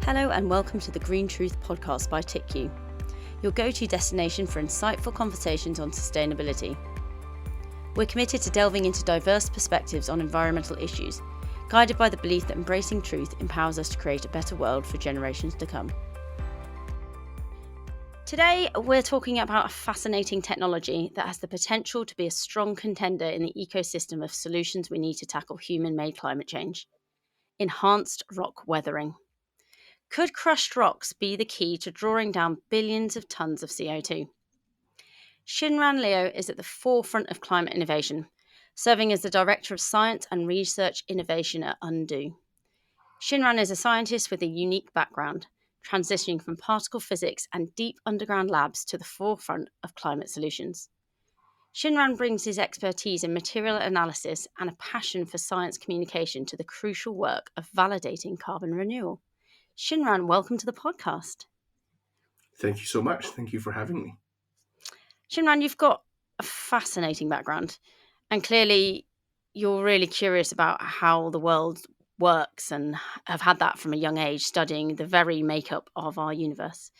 Hello and welcome to the Green Truth podcast by TiiQu, your go-to destination for insightful conversations on sustainability. We're committed to delving into diverse perspectives on environmental issues, guided by the belief that embracing truth empowers us to create a better world for generations to come. Today, we're talking about a fascinating technology that has the potential to be a strong contender in the ecosystem of solutions we need to tackle human-made climate change: enhanced rock weathering. Could crushed rocks be the key to drawing down billions of tons of CO2? XinRan Liu is at the forefront of climate innovation, serving as the Director of Science and Research Innovation at Undo. XinRan is a scientist with a unique background, transitioning from particle physics and deep underground labs to the forefront of climate solutions. XinRan brings his expertise in material analysis and a passion for science communication to the crucial work of validating carbon renewal. XinRan, welcome to the podcast. Thank you so much. Thank you for having me. XinRan, you've got a fascinating background, and clearly you're really curious about how the world works and have had that from a young age, studying the very makeup of our universe.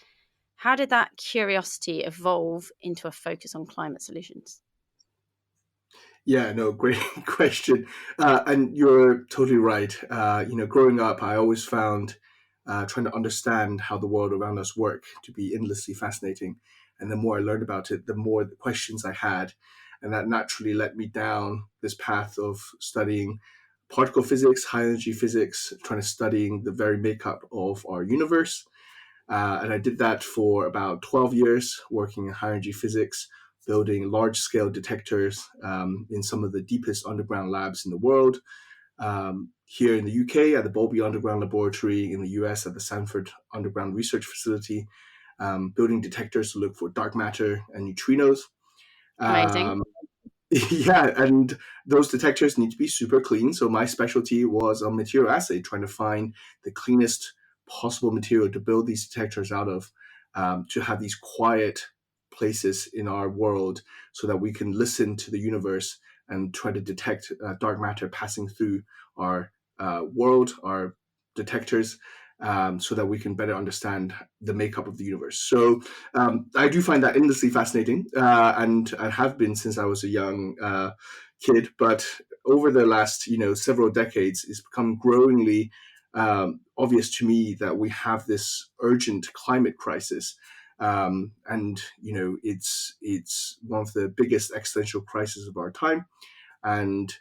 How did that curiosity evolve into a focus on climate solutions? Yeah, no, great question. And you're totally right. Growing up, I always found trying to understand how the world around us work to be endlessly fascinating. And the more I learned about it, the more the questions I had. And that naturally led me down this path of studying particle physics, high energy physics, trying to studying the very makeup of our universe. And I did that for about 12 years, working in high energy physics, building large-scale detectors in some of the deepest underground labs in the world. Here in the UK at the Bowlby Underground Laboratory, in the US at the Sanford Underground Research Facility, building detectors to look for dark matter and neutrinos. Amazing. Yeah, and those detectors need to be super clean. So my specialty was on material assay, trying to find the cleanest possible material to build these detectors out of, to have these quiet places in our world so that we can listen to the universe and try to detect dark matter passing through our world, our detectors, so that we can better understand the makeup of the universe. So I do find that endlessly fascinating, and I have been since I was a young kid. But over the last, several decades, it's become growingly obvious to me that we have this urgent climate crisis. And it's one of the biggest existential crises of our time. And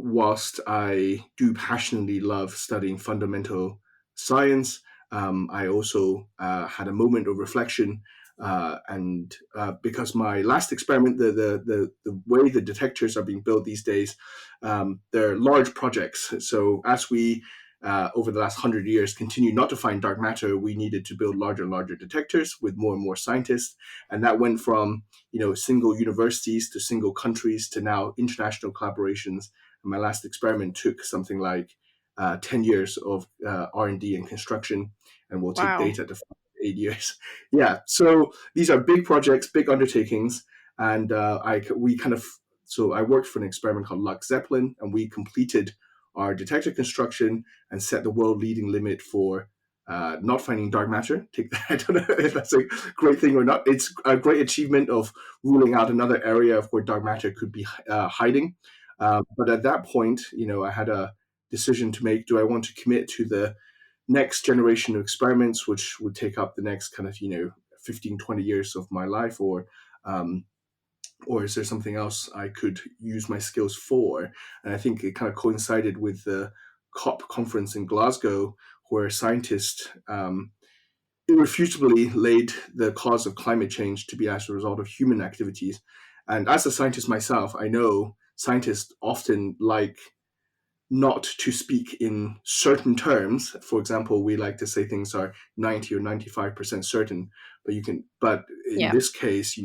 whilst I do passionately love studying fundamental science, I also had a moment of reflection, and because my last experiment, the way the detectors are being built these days, they're large projects. So as we over the last 100 years continue not to find dark matter, we needed to build larger and larger detectors with more and more scientists, and that went from single universities to single countries to now international collaborations. And my last experiment took something like 10 years of R&D and construction, and will take Wow. data to 8 years. Yeah, so these are big projects, big undertakings, and I worked for an experiment called Lux Zeppelin, and we completed our detector construction and set the world leading limit for not finding dark matter. Take that. I don't know if that's a great thing or not. It's a great achievement of ruling out another area of where dark matter could be hiding. But at that point, I had a decision to make. Do I want to commit to the next generation of experiments, which would take up the next kind of, 15, 20 years of my life, or is there something else I could use my skills for? And I think it kind of coincided with the COP conference in Glasgow, where scientists irrefutably laid the cause of climate change to be as a result of human activities. And as a scientist myself, I know scientists often like not to speak in certain terms. For example, we like to say things are 90 or 95% certain, but in this case,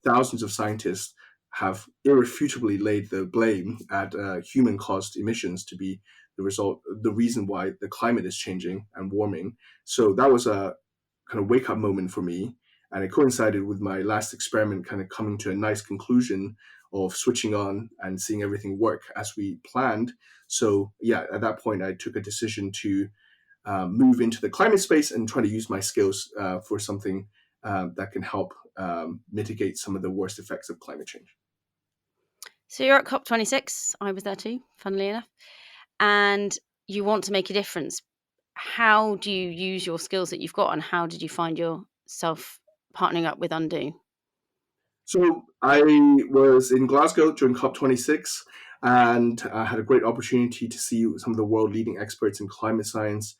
thousands of scientists have irrefutably laid the blame at human caused emissions to be the reason why the climate is changing and warming. So that was a kind of wake up moment for me. And it coincided with my last experiment kind of coming to a nice conclusion of switching on and seeing everything work as we planned. So yeah, at that point, I took a decision to move into the climate space and try to use my skills for something that can help mitigate some of the worst effects of climate change. So you're at COP26. I was there too, funnily enough. And you want to make a difference. How do you use your skills that you've got, and how did you find yourself partnering up with Undo? So I was in Glasgow during COP26 and had a great opportunity to see some of the world leading experts in climate science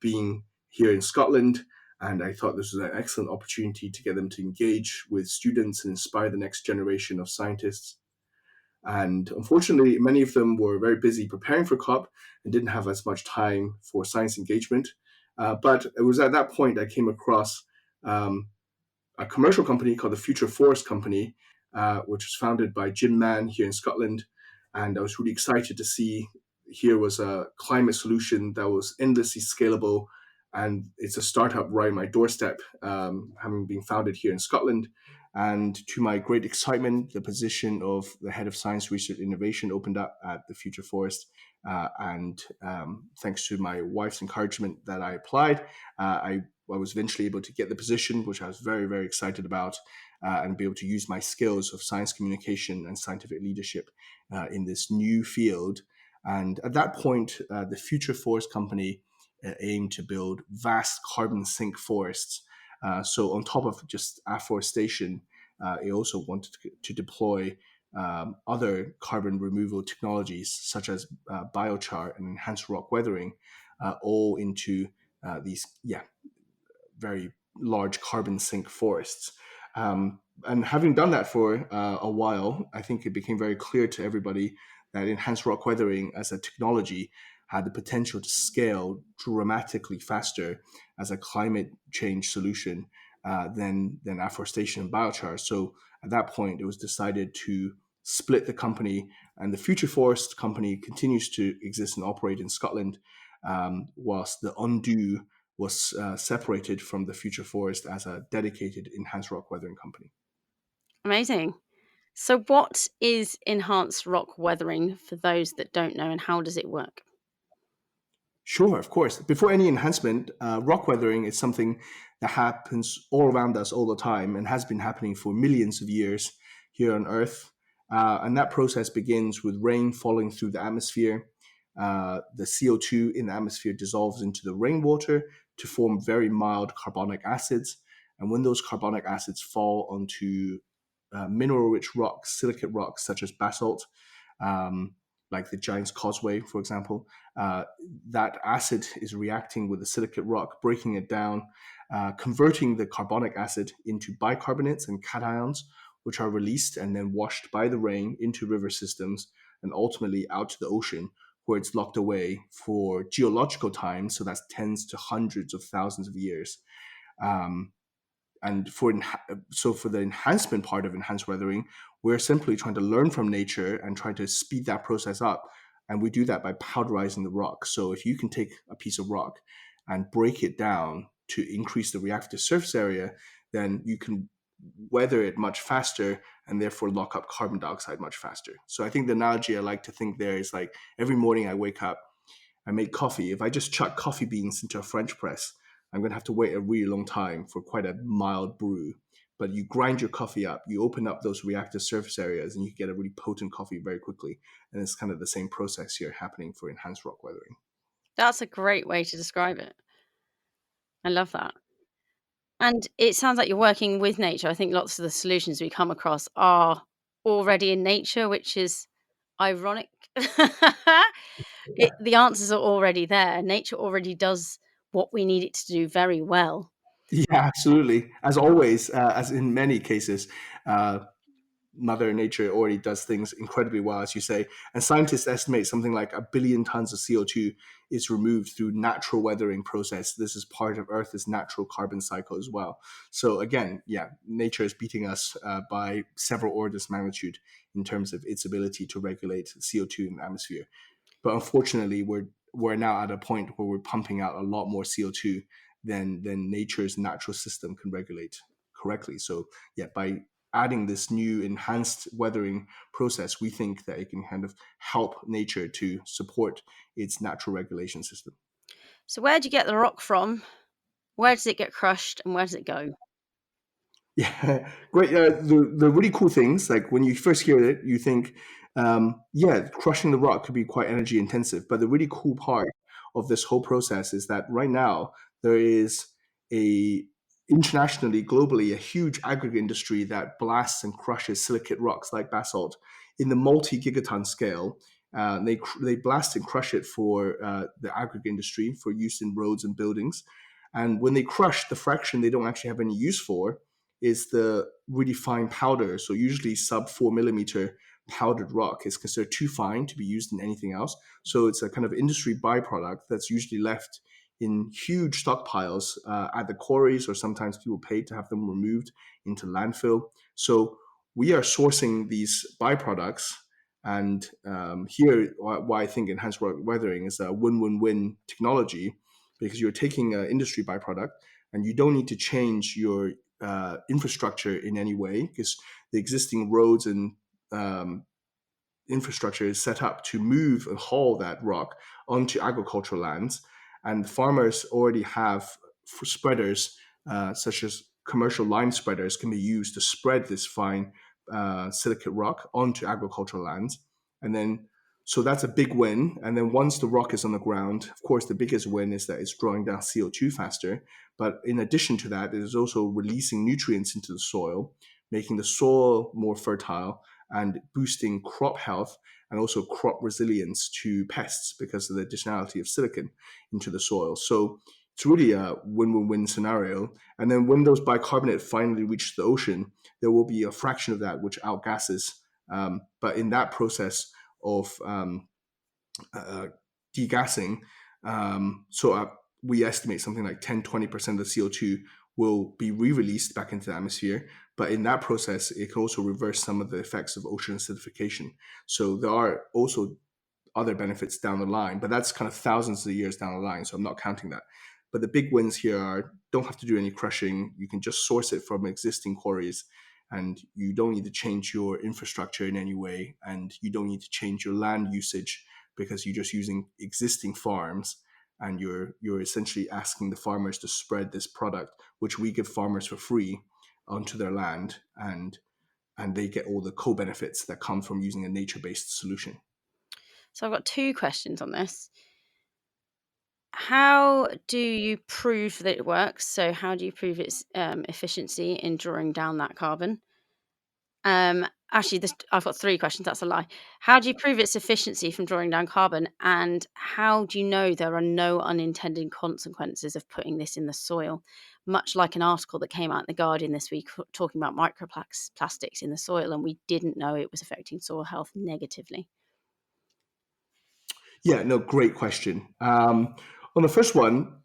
being here in Scotland. And I thought this was an excellent opportunity to get them to engage with students and inspire the next generation of scientists. And unfortunately, many of them were very busy preparing for COP and didn't have as much time for science engagement. But it was at that point I came across um, a commercial company called the Future Forest Company, which was founded by XinRan here in Scotland. And I was really excited to see here was a climate solution that was endlessly scalable. And it's a startup right on my doorstep, having been founded here in Scotland. And to my great excitement, the position of the head of science research innovation opened up at the Future Forest. And thanks to my wife's encouragement that I applied, I was eventually able to get the position, which I was very, very excited about, and be able to use my skills of science communication and scientific leadership in this new field. And at that point, the Future Forest Company aimed to build vast carbon sink forests. So on top of just afforestation, it also wanted to deploy other carbon removal technologies such as biochar and enhanced rock weathering, all into these very large carbon sink forests. And having done that for a while, I think it became very clear to everybody that enhanced rock weathering as a technology had the potential to scale dramatically faster as a climate change solution than afforestation and biochar. So at that point, it was decided to split the company, and the Future Forest Company continues to exist and operate in Scotland, whilst the Undo was separated from the Future Forest as a dedicated enhanced rock weathering company. Amazing. So, what is enhanced rock weathering for those that don't know, and how does it work? Sure, of course. Before any enhancement, rock weathering is something that happens all around us all the time and has been happening for millions of years here on Earth. And that process begins with rain falling through the atmosphere. The CO2 in the atmosphere dissolves into the rainwater to form very mild carbonic acids. And when those carbonic acids fall onto mineral rich rocks, silicate rocks such as basalt, um, like the Giant's Causeway, for example, uh, that acid is reacting with the silicate rock, breaking it down, converting the carbonic acid into bicarbonates and cations, which are released and then washed by the rain into river systems and ultimately out to the ocean, where it's locked away for geological time. So that's tens to hundreds of thousands of years. Um, and for the enhancement part of enhanced weathering, we're simply trying to learn from nature and try to speed that process up. And we do that by powderizing the rock. So if you can take a piece of rock and break it down to increase the reactive surface area, then you can weather it much faster and therefore lock up carbon dioxide much faster. So I think the analogy I like to think there is like every morning I wake up, I make coffee. If I just chuck coffee beans into a French press, I'm going to have to wait a really long time for quite a mild brew. But you grind your coffee up, you open up those reactive surface areas, and you get a really potent coffee very quickly. And it's kind of the same process here happening for enhanced rock weathering. That's a great way to describe it. I love that. And it sounds like you're working with nature. I think lots of the solutions we come across are already in nature, which is ironic. The answers are already there. Nature already does what we need it to do very well. Yeah, absolutely. As always, as in many cases, uh, Mother Nature already does things incredibly well, as you say. And scientists estimate something like 1 billion tons of CO2 is removed through natural weathering process. This is part of Earth's natural carbon cycle as well. So again, yeah, nature is beating us by several orders of magnitude in terms of its ability to regulate CO2 in the atmosphere. But unfortunately, we're now at a point where we're pumping out a lot more CO2 than nature's natural system can regulate correctly. So yeah, by adding this new enhanced weathering process, we think that it can kind of help nature to support its natural regulation system. So where do you get the rock from? Where does it get crushed and where does it go? Yeah, great. The really cool things, like when you first hear it, you think, yeah, crushing the rock could be quite energy intensive. But the really cool part of this whole process is that right now there is a internationally, globally, a huge aggregate industry that blasts and crushes silicate rocks like basalt in the multi-gigaton scale. They blast and crush it for the aggregate industry for use in roads and buildings. And when they crush, the fraction they don't actually have any use for is the really fine powder. So usually sub 4 millimeter powdered rock is considered too fine to be used in anything else. So it's a kind of industry byproduct that's usually left in huge stockpiles at the quarries, or sometimes people pay to have them removed into landfill. So we are sourcing these byproducts. And here, why I think enhanced rock weathering is a win-win-win technology, because you're taking an industry byproduct and you don't need to change your infrastructure in any way, because the existing roads and infrastructure is set up to move and haul that rock onto agricultural lands. And farmers already have spreaders, such as commercial line spreaders, can be used to spread this fine silicate rock onto agricultural lands. And then, so that's a big win. And then once the rock is on the ground, of course, the biggest win is that it's drawing down CO2 faster. But in addition to that, it is also releasing nutrients into the soil, making the soil more fertile and boosting crop health and also crop resilience to pests because of the additionality of silicon into the soil. So it's really a win-win-win scenario. And then when those bicarbonate finally reach the ocean, there will be a fraction of that which outgasses. But in that process of uh, degassing, we estimate something like 10-20% of the CO2 will be re-released back into the atmosphere. But in that process, it can also reverse some of the effects of ocean acidification. So there are also other benefits down the line, but that's kind of thousands of years down the line. So I'm not counting that. But the big wins here are don't have to do any crushing. You can just source it from existing quarries, and you don't need to change your infrastructure in any way. And you don't need to change your land usage because you're just using existing farms, and you're essentially asking the farmers to spread this product, which we give farmers for free, onto their land, and they get all the co-benefits that come from using a nature-based solution. So I've got two questions on this. How do you prove that it works? So how do you prove its efficiency in drawing down that carbon? Actually, I've got three questions. That's a lie. How do you prove its efficiency from drawing down carbon? And how do you know there are no unintended consequences of putting this in the soil? Much like an article that came out in The Guardian this week talking about microplastics in the soil, and we didn't know it was affecting soil health negatively. Yeah, no, great question. On the first one,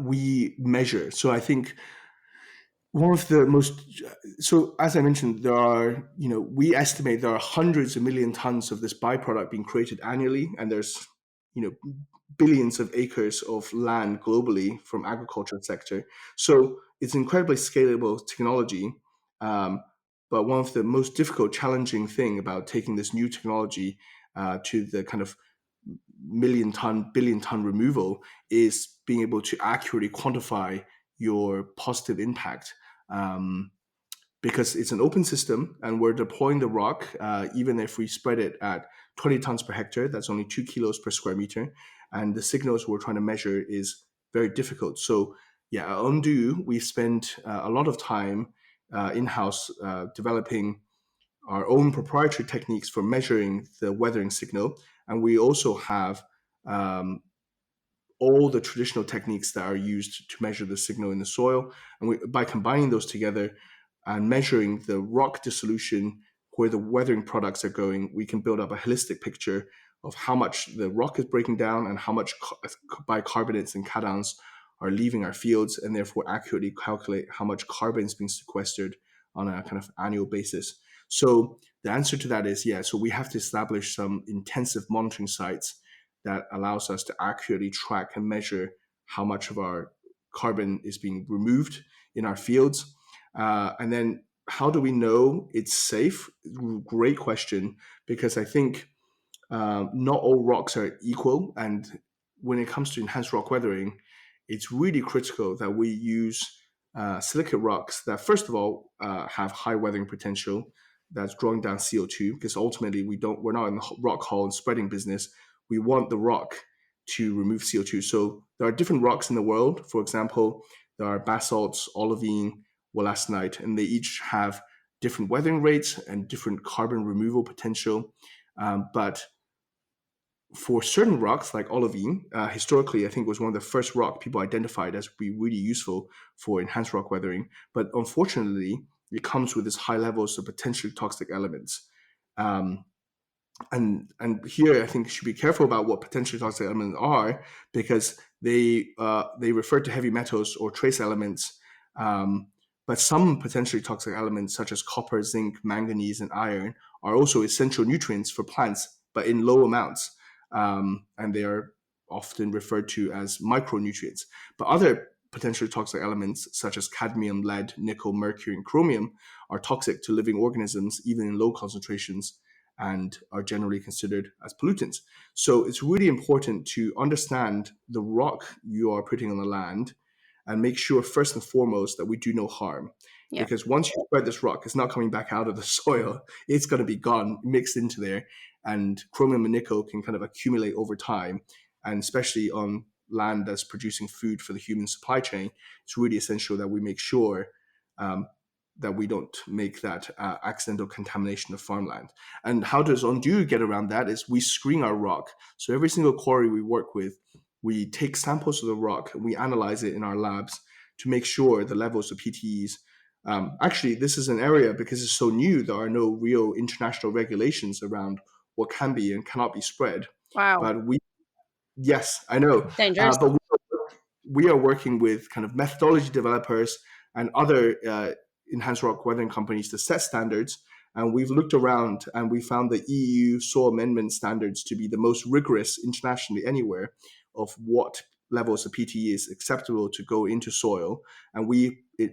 we measure. So I think one of the most, so as I mentioned, there are, we estimate there are hundreds of million tons of this byproduct being created annually, and there's, billions of acres of land globally from agriculture sector. So it's incredibly scalable technology. Um, but one of the most difficult, challenging thing about taking this new technology to the kind of million ton, billion ton removal is being able to accurately quantify your positive impact. Um, because it's an open system and we're deploying the rock, even if we spread it at 20 tons per hectare, that's only 2 kilos per square meter. And the signals we're trying to measure is very difficult. So, yeah, at Undo, we spent a lot of time in-house developing our own proprietary techniques for measuring the weathering signal. And we also have um, all the traditional techniques that are used to measure the signal in the soil. And by combining those together and measuring the rock dissolution where the weathering products are going, we can build up a holistic picture of how much the rock is breaking down and how much bicarbonates and cations are leaving our fields, and therefore accurately calculate how much carbon is being sequestered on a kind of annual basis. So the answer to that is yeah. So we have to establish some intensive monitoring sites that allows us to accurately track and measure how much of our carbon is being removed in our fields. And then how do we know it's safe? Great question, because I think not all rocks are equal, and when it comes to enhanced rock weathering, it's really critical that we use silicate rocks that, first of all, have high weathering potential, that's drawing down CO2, because ultimately we're not in the rock haul and spreading business. We want the rock to remove CO2. So there are different rocks in the world. For example, there are basalts, olivine, wollastonite, and they each have different weathering rates and different carbon removal potential. But for certain rocks like olivine, historically, I think it was one of the first rock people identified as being really useful for enhanced rock weathering. But unfortunately, it comes with its high levels of potentially toxic elements. Um, and here I think you should be careful about what potentially toxic elements are, because they refer to heavy metals or trace elements. But some potentially toxic elements such as copper, zinc, manganese, and iron are also essential nutrients for plants, but in low amounts, and they are often referred to as micronutrients. But other potentially toxic elements such as cadmium, lead, nickel, mercury, and chromium are toxic to living organisms even in low concentrations, and are generally considered as pollutants. So it's really important to understand the rock you are putting on the land and make sure first and foremost that we do no harm. Yeah. Because once you spread this rock, it's not coming back out of the soil. It's going to be gone, mixed into there. And chromium and nickel can kind of accumulate over time. And especially on land that's producing food for the human supply chain, it's really essential that we make sure that we don't make that accidental contamination of farmland. And how does Undo get around that is we screen our rock. So every single quarry we work with, we take samples of the rock and we analyze it in our labs to make sure the levels of PTEs. Actually, this is an area, because it's so new, there are no real international regulations around what can be and cannot be spread. Wow. But yes, I know. Dangerous. But we are working with kind of methodology developers and other enhanced rock weathering companies to set standards. And we've looked around and we found the EU soil amendment standards to be the most rigorous internationally anywhere of what levels of PTE is acceptable to go into soil. And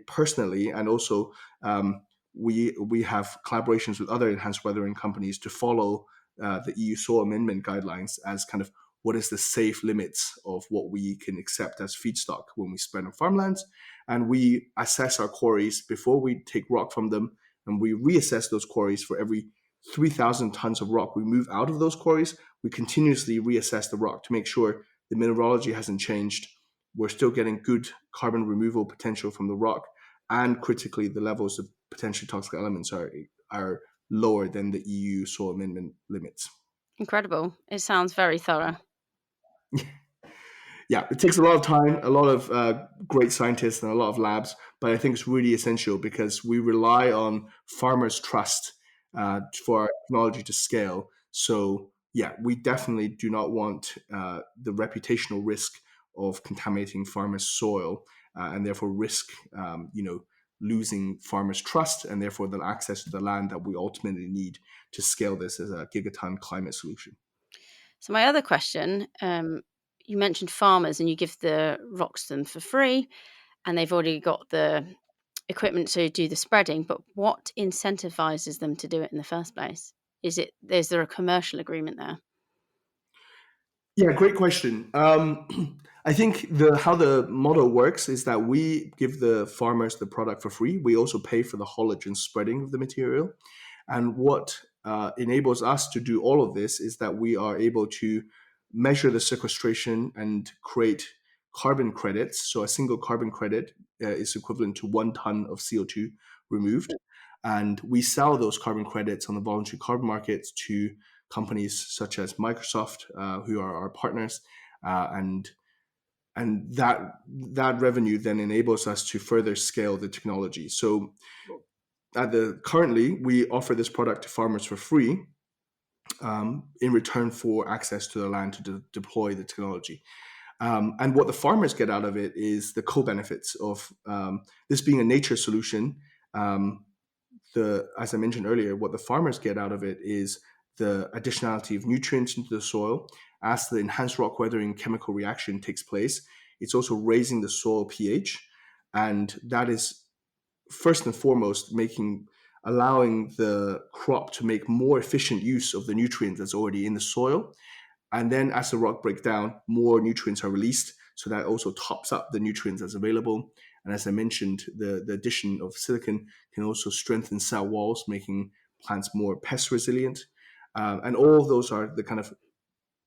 personally, and also we have collaborations with other enhanced weathering companies to follow the EU soil amendment guidelines as kind of what is the safe limits of what we can accept as feedstock when we spread on farmlands. And we assess our quarries before we take rock from them, and we reassess those quarries for every 3,000 tons of rock we move out of those quarries. We continuously reassess the rock to make sure the mineralogy hasn't changed. We're still getting good carbon removal potential from the rock, and critically, the levels of potentially toxic elements are lower than the EU soil amendment limits. Incredible. It sounds very thorough. Yeah, it takes a lot of time, a lot of great scientists, and a lot of labs, but I think it's really essential because we rely on farmers' trust for our technology to scale. So, yeah, we definitely do not want the reputational risk of contaminating farmers' soil, and therefore risk, losing farmers' trust, and therefore the access to the land that we ultimately need to scale this as a gigaton climate solution. So my other question, you mentioned farmers and you give the rocks to them for free and they've already got the equipment to do the spreading, but what incentivizes them to do it in the first place? Is there a commercial agreement there? Yeah, great question. I think how the model works is that we give the farmers the product for free. We also pay for the haulage and spreading of the material. And what enables us to do all of this is that we are able to measure the sequestration and create carbon credits. So a single carbon credit is equivalent to 1 ton of CO2 removed. And we sell those carbon credits on the voluntary carbon markets to companies such as Microsoft, who are our partners, and that revenue then enables us to further scale the technology. So currently, we offer this product to farmers for free in return for access to the land to deploy the technology. And what the farmers get out of it is the co-benefits of this being a nature solution. As I mentioned earlier, what the farmers get out of it is the additionality of nutrients into the soil. As the enhanced rock weathering chemical reaction takes place, it's also raising the soil pH. And that is first and foremost allowing the crop to make more efficient use of the nutrient that's already in the soil. And then as the rock breaks down, more nutrients are released. So that also tops up the nutrients that's available. And as I mentioned, the addition of silicon can also strengthen cell walls, making plants more pest resilient. And all of those are the kind of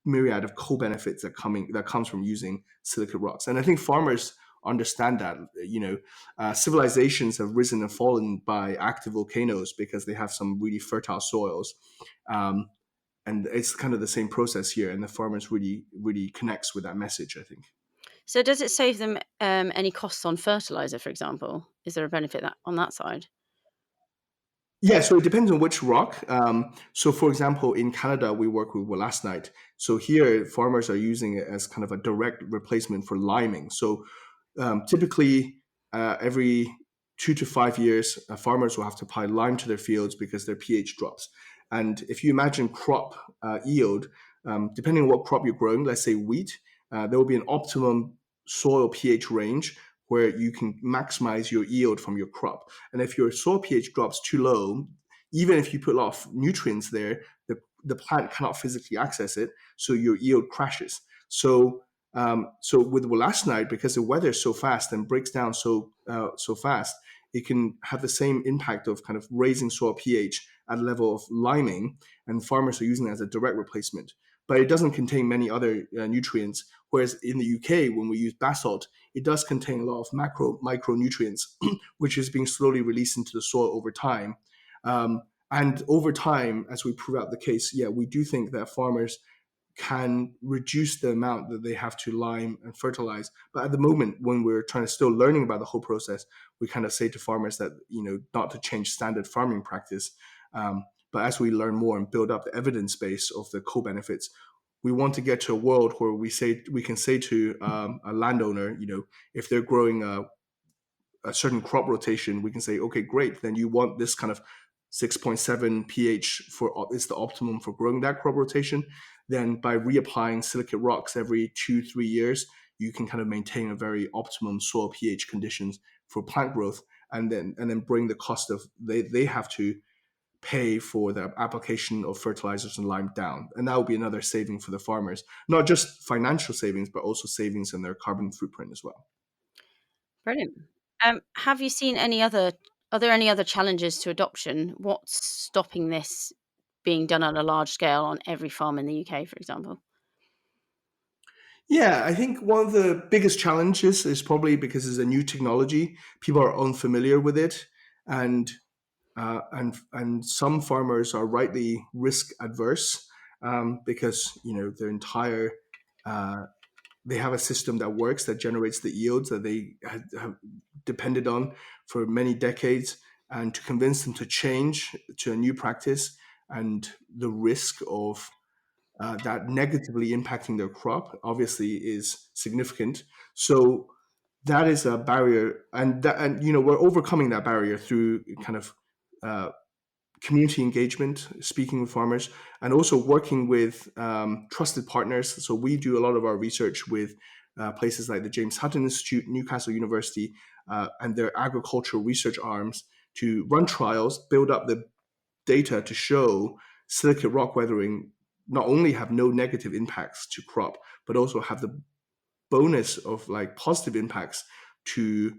myriad of co-benefits that comes from using silicate rocks. And I think farmers understand that. Civilizations have risen and fallen by active volcanoes because they have some really fertile soils. Um, and it's kind of the same process here, and the farmers really connects with that message, I think. So does it save them any costs on fertilizer, for example? Is there a benefit on that side? Yeah, so it depends on which rock. So, for example, in Canada, we work with wollastonite. So here, farmers are using it as kind of a direct replacement for liming. So, typically, every 2 to 5 years, farmers will have to apply lime to their fields because their pH drops. And if you imagine crop yield, depending on what crop you're growing, let's say wheat, there will be an optimum soil pH range where you can maximize your yield from your crop. And if your soil pH drops too low, even if you put a lot of nutrients there, the plant cannot physically access it, so your yield crashes. So with wollastonite, because the weather is so fast and breaks down so fast, it can have the same impact of kind of raising soil pH at a level of liming, and farmers are using it as a direct replacement. But it doesn't contain many other nutrients. Whereas in the UK, when we use basalt, it does contain a lot of micronutrients, which is being slowly released into the soil over time. And over time, as we prove out the case, yeah, we do think that farmers can reduce the amount that they have to lime and fertilize. But at the moment, when we're trying to still learning about the whole process, we kind of say to farmers that, not to change standard farming practice. But as we learn more and build up the evidence base of the co-benefits, we want to get to a world where we can say to a landowner, if they're growing a certain crop rotation, we can say, okay, great, then you want this kind of 6.7 pH it's the optimum for growing that crop rotation. Then by reapplying silicate rocks every 2-3 years, you can kind of maintain a very optimum soil pH conditions for plant growth, and then bring the cost of they have to pay for the application of fertilizers and lime down. And that will be another saving for the farmers, not just financial savings, but also savings in their carbon footprint as well. Brilliant. Have you seen any other Are there any other challenges to adoption? What's stopping this being done on a large scale on every farm in the UK, for example? Yeah, I think one of the biggest challenges is probably because it's a new technology. People are unfamiliar with it, and and some farmers are rightly risk adverse, because their entire uh, they have a system that works, that generates the yields that they have depended on for many decades, and to convince them to change to a new practice, and the risk of that negatively impacting their crop obviously is significant. So that is a barrier, and we're overcoming that barrier through kind of uh, community engagement, speaking with farmers, and also working with trusted partners. So we do a lot of our research with places like the James Hutton Institute, Newcastle University, and their agricultural research arms to run trials, build up the data to show silicate rock weathering not only have no negative impacts to crop, but also have the bonus of like positive impacts to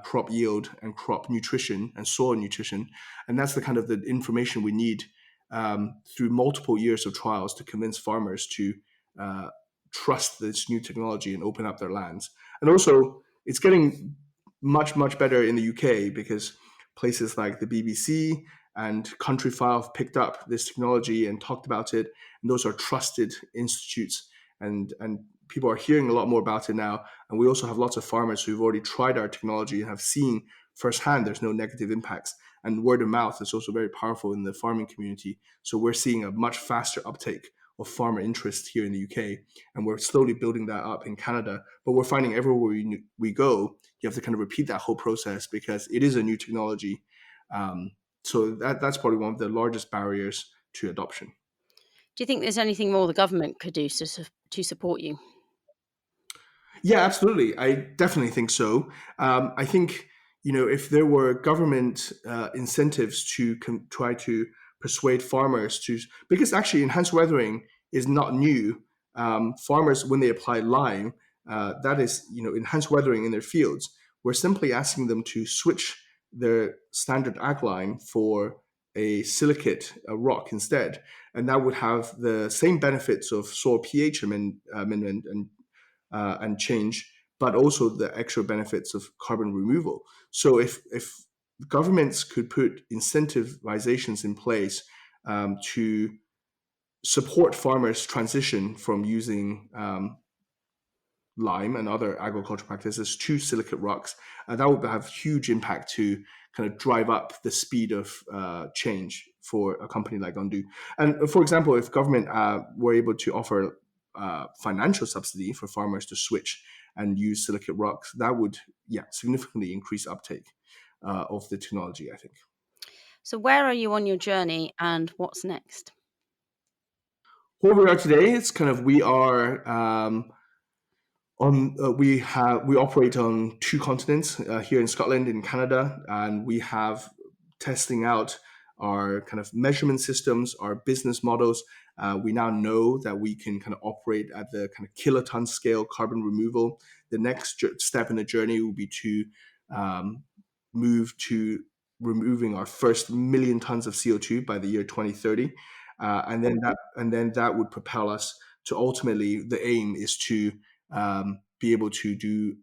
crop yield and crop nutrition and soil nutrition. And that's the kind of the information we need through multiple years of trials to convince farmers to uh, trust this new technology and open up their lands. And also, it's getting much better in the UK because places like the BBC and Countryfile have picked up this technology and talked about it. And those are trusted institutes, and people are hearing a lot more about it now. And we also have lots of farmers who've already tried our technology and have seen firsthand there's no negative impacts. And word of mouth is also very powerful in the farming community. So we're seeing a much faster uptake of farmer interest here in the UK, and we're slowly building that up in Canada. But we're finding everywhere we go, you have to kind of repeat that whole process because it is a new technology. So that's probably one of the largest barriers to adoption. Do you think there's anything more the government could do to support you? Yeah, absolutely. I definitely think so. I think if there were government incentives to try to persuade farmers to, because actually enhanced weathering is not new. farmers, when they apply lime, that is, enhanced weathering in their fields, we're simply asking them to switch their standard ag lime for a silicate rock instead, and that would have the same benefits of soil pH amendment and change, but also the extra benefits of carbon removal. So if governments could put incentivizations in place to support farmers transition from using lime and other agricultural practices to silicate rocks, that would have huge impact to kind of drive up the speed of change for a company like Undo. And for example, if government were able to offer financial subsidy for farmers to switch and use silicate rocks, that would, significantly increase uptake of the technology, I think. So, where are you on your journey and what's next? Where we are today, it's kind of we are on we operate on two continents, here in Scotland and Canada, and we have testing out our kind of measurement systems, our business models. We now know that we can kind of operate at the kind of kiloton scale carbon removal. The next step in the journey will be to move to removing our first million tons of CO2 by the year 2030, and then that would propel us to, ultimately, the aim is to be able to do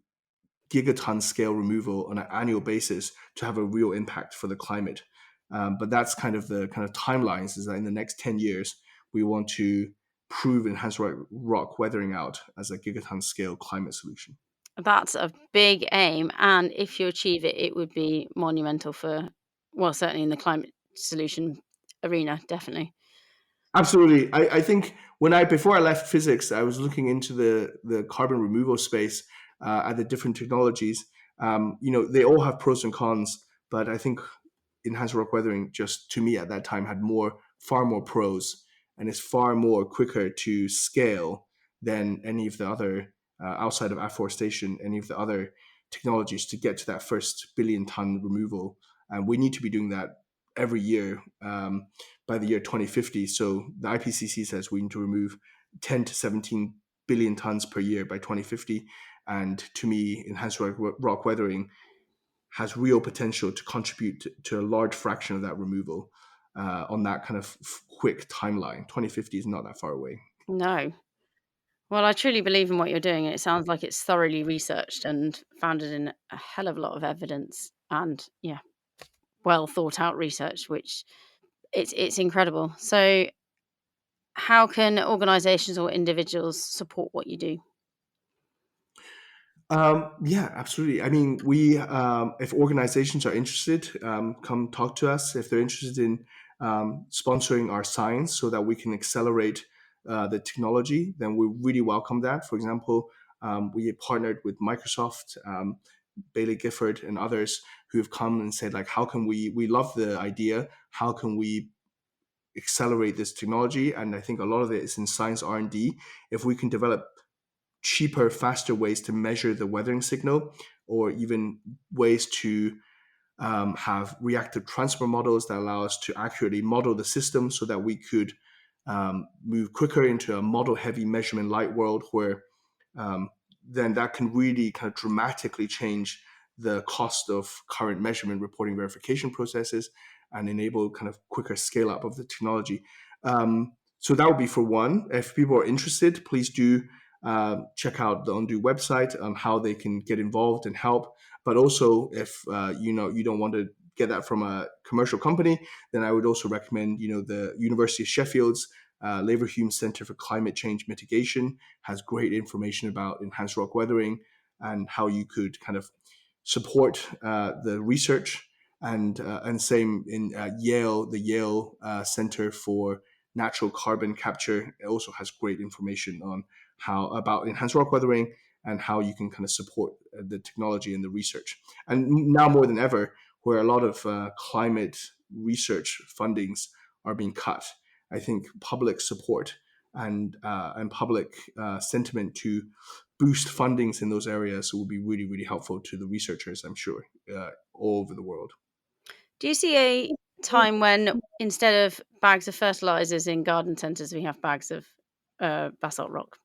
gigaton scale removal on an annual basis to have a real impact for the climate. But that's kind of the kind of timelines, is that in the next 10 years, we want to prove enhanced rock weathering out as a gigaton scale climate solution. That's a big aim, and if you achieve it, it would be monumental for, well, certainly in the climate solution arena, definitely. Absolutely. I think before I left physics, I was looking into the carbon removal space at the different technologies. They all have pros and cons, but I think enhanced rock weathering, just to me at that time, had far more pros, and is far more quicker to scale than any of the other, outside of afforestation, any of the other technologies to get to that first billion-ton removal. And we need to be doing that every year, by the year 2050. So the IPCC says we need to remove 10 to 17 billion tons per year by 2050. And to me, enhanced rock weathering has real potential to contribute to a large fraction of that removal, on that kind of quick timeline. 2050 is not that far away. No. Well, I truly believe in what you're doing, and it sounds like it's thoroughly researched and founded in a hell of a lot of evidence and, yeah, well thought out research, which it's incredible. So, how can organizations or individuals support what you do? Yeah, absolutely. I mean, if organizations are interested, come talk to us. If they're interested in sponsoring our science so that we can accelerate the technology, then we really welcome that. For example, we partnered with Microsoft, Bailey Gifford, and others who have come and said, like, how can we love the idea? How can we accelerate this technology? And I think a lot of it is in science R&D. If we can develop cheaper, faster ways to measure the weathering signal, or even ways to have reactive transfer models that allow us to accurately model the system so that we could move quicker into a model heavy measurement light world, where then that can really kind of dramatically change the cost of current measurement, reporting, verification processes, and enable kind of quicker scale up of the technology. So that would be for one. If people are interested, please do check out the Undo website on how they can get involved and help. But also, if you don't want to get that from a commercial company, then I would also recommend, the University of Sheffield's Leverhulme Center for Climate Change Mitigation has great information about enhanced rock weathering and how you could kind of support the research. And same in Yale, the Yale Center for Natural Carbon Capture also has great information on how about enhanced rock weathering and how you can kind of support the technology and the research. And now more than ever, where a lot of climate research fundings are being cut, I think public support and public sentiment to boost fundings in those areas will be really, really helpful to the researchers, I'm sure, all over the world. Do you see a time when instead of bags of fertilizers in garden centers, we have bags of basalt rock?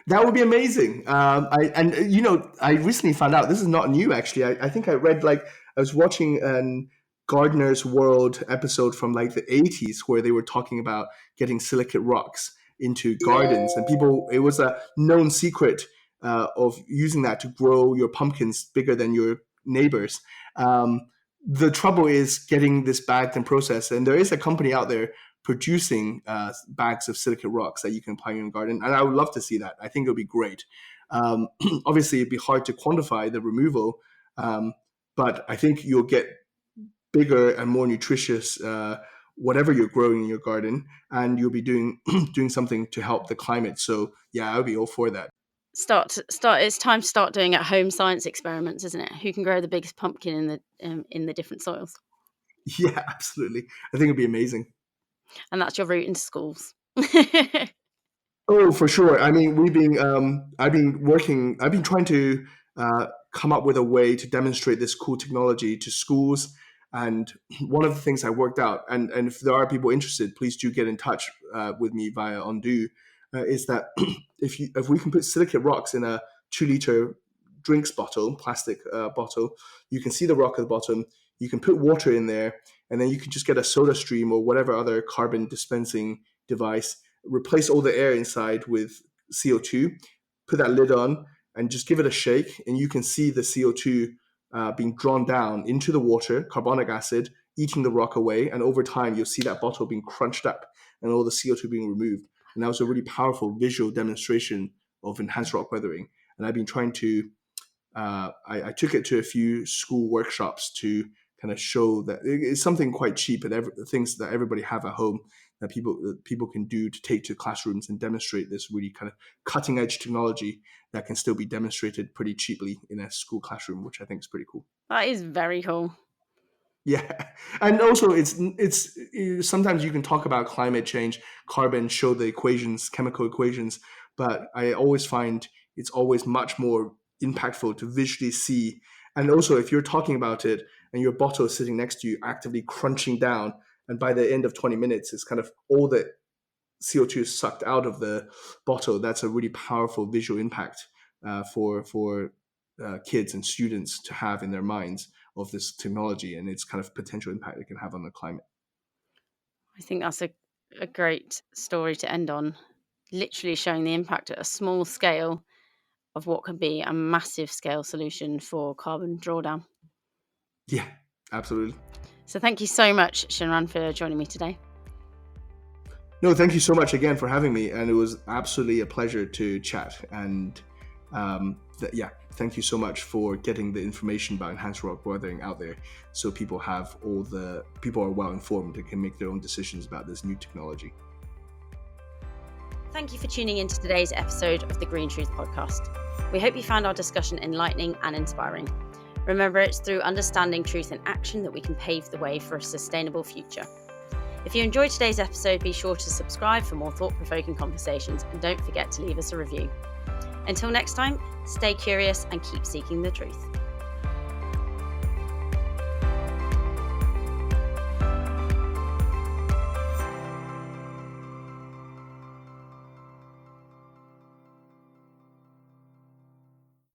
That would be amazing. I recently found out this is not new. Actually, I think I read I was watching an Gardener's World episode from like the 80s where they were talking about getting silicate rocks into gardens, and people, it was a known secret of using that to grow your pumpkins bigger than your neighbors. The trouble is getting this bagged and processed, and there is a company out there producing bags of silicate rocks that you can apply in your garden. And I would love to see that. I think it would be great. Obviously, it'd be hard to quantify the removal, but I think you'll get bigger and more nutritious whatever you're growing in your garden, and you'll be doing doing something to help the climate. So yeah, I would be all for that. Start. It's time to start doing at-home science experiments, isn't it? Who can grow the biggest pumpkin in the different soils? Yeah, absolutely. I think it'd be amazing. And that's your route into schools. Oh, for sure. I mean, I've been trying to come up with a way to demonstrate this cool technology to schools. And one of the things I worked out, and if there are people interested, please do get in touch with me via Undo, is that if we can put silicate rocks in a 2-liter drinks bottle, plastic bottle, you can see the rock at the bottom, you can put water in there, and then you can just get a soda stream or whatever other carbon dispensing device, replace all the air inside with CO2, put that lid on, and just give it a shake, and you can see the CO2 being drawn down into the water, carbonic acid, eating the rock away, and over time you'll see that bottle being crunched up and all the CO2 being removed. And that was a really powerful visual demonstration of enhanced rock weathering. And I've been trying to, I took it to a few school workshops to kind of show that it's something quite cheap and things that everybody have at home that people can do to take to classrooms and demonstrate this really kind of cutting edge technology that can still be demonstrated pretty cheaply in a school classroom, which I think is pretty cool. That is very cool. Yeah, and also it's sometimes you can talk about climate change, carbon, show the equations, chemical equations, but I always find it's always much more impactful to visually see. And also, if you're talking about it and your bottle is sitting next to you, actively crunching down, and by the end of 20 minutes, it's kind of all the CO2 is sucked out of the bottle. That's a really powerful visual impact for kids and students to have in their minds of this technology and its kind of potential impact it can have on the climate. I think that's a great story to end on. Literally showing the impact at a small scale of what can be a massive scale solution for carbon drawdown. Yeah, absolutely. So thank you so much, XinRan, for joining me today. No, thank you so much again for having me. And it was absolutely a pleasure to chat. And thank you so much for getting the information about enhanced rock weathering out there so people are well informed and can make their own decisions about this new technology. Thank you for tuning in to today's episode of the Green Truth Podcast. We hope you found our discussion enlightening and inspiring. Remember, it's through understanding truth and action that we can pave the way for a sustainable future. If you enjoyed today's episode, be sure to subscribe for more thought-provoking conversations, and don't forget to leave us a review. Until next time, stay curious and keep seeking the truth.